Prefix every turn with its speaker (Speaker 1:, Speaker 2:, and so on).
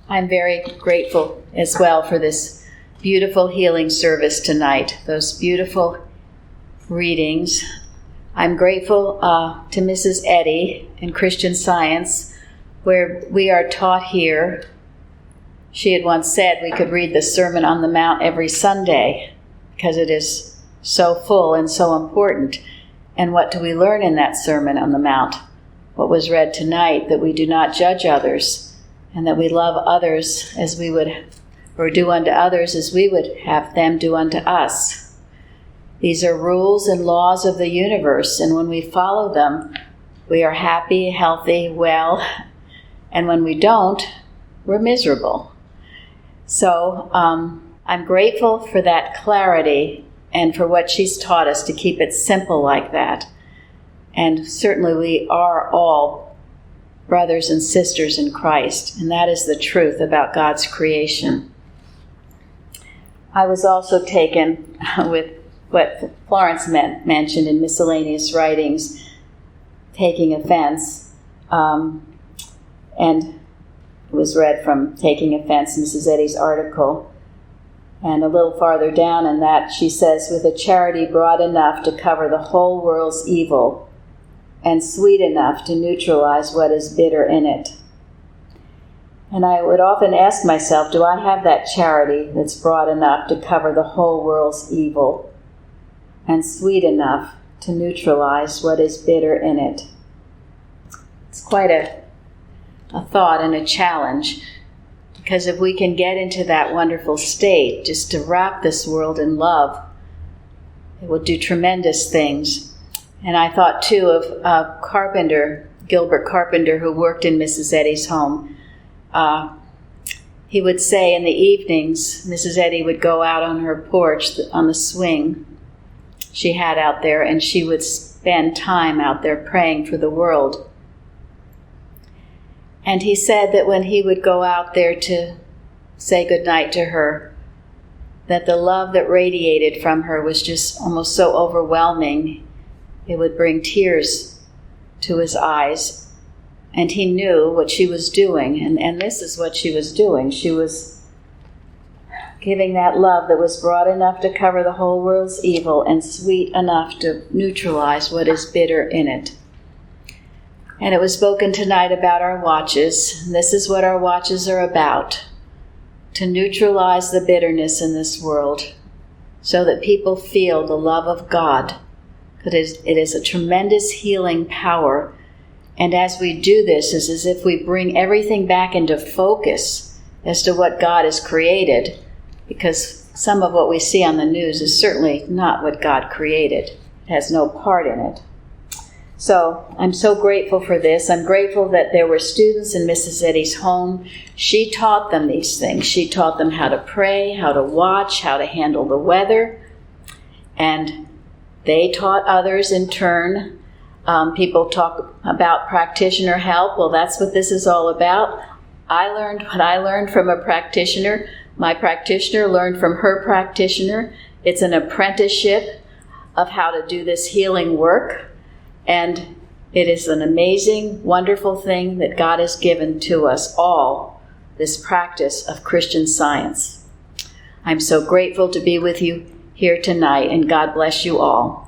Speaker 1: I'm very grateful as well for this beautiful healing service tonight, those beautiful readings. I'm grateful to Mrs. Eddy in Christian Science, where we are taught here. She had once said we could read the Sermon on the Mount every Sunday because it is so full and so important. And what do we learn in that Sermon on the Mount? What was read tonight, that we do not judge others, and that we love others as we would, or do unto others as we would have them do unto us. These are rules and laws of the universe, and when we follow them, we are happy, healthy, well, and when we don't, we're miserable. So I'm grateful for that clarity and for what she's taught us to keep it simple like that. And certainly we are all brothers and sisters in Christ, and that is the truth about God's creation. I was also taken with what Florence mentioned in miscellaneous writings, taking offense, and it was read from Taking Offense, Mrs. Eddy's article. And a little farther down in that, she says, with a charity broad enough to cover the whole world's evil and sweet enough to neutralize what is bitter in it. And I would often ask myself, do I have that charity that's broad enough to cover the whole world's evil and sweet enough to neutralize what is bitter in it? It's quite a thought and a challenge, because if we can get into that wonderful state, just to wrap this world in love, it will do tremendous things. And I thought, too, of Carpenter, Gilbert Carpenter, who worked in Mrs. Eddy's home. He would say in the evenings, Mrs. Eddy would go out on her porch, on the swing she had out there, and she would spend time out there praying for the world. And he said that when he would go out there to say goodnight to her, that the love that radiated from her was just almost so overwhelming, it would bring tears to his eyes. And he knew what she was doing, and this is what she was doing. She was giving that love that was broad enough to cover the whole world's evil and sweet enough to neutralize what is bitter in it. And it was spoken tonight about our watches. This is what our watches are about: to neutralize the bitterness in this world so that people feel the love of God. It is a tremendous healing power. And as we do this, it's as if we bring everything back into focus as to what God has created, because some of what we see on the news is certainly not what God created. It has no part in it. So I'm so grateful for this. I'm grateful that there were students in Mrs. Eddy's home. She taught them these things. She taught them how to pray, how to watch, how to handle the weather. And they taught others in turn. People talk about practitioner help. Well, that's what this is all about. I learned what I learned from a practitioner. My practitioner learned from her practitioner. It's an apprenticeship of how to do this healing work. And it is an amazing, wonderful thing that God has given to us all, this practice of Christian Science. I'm so grateful to be with you here tonight, and God bless you all.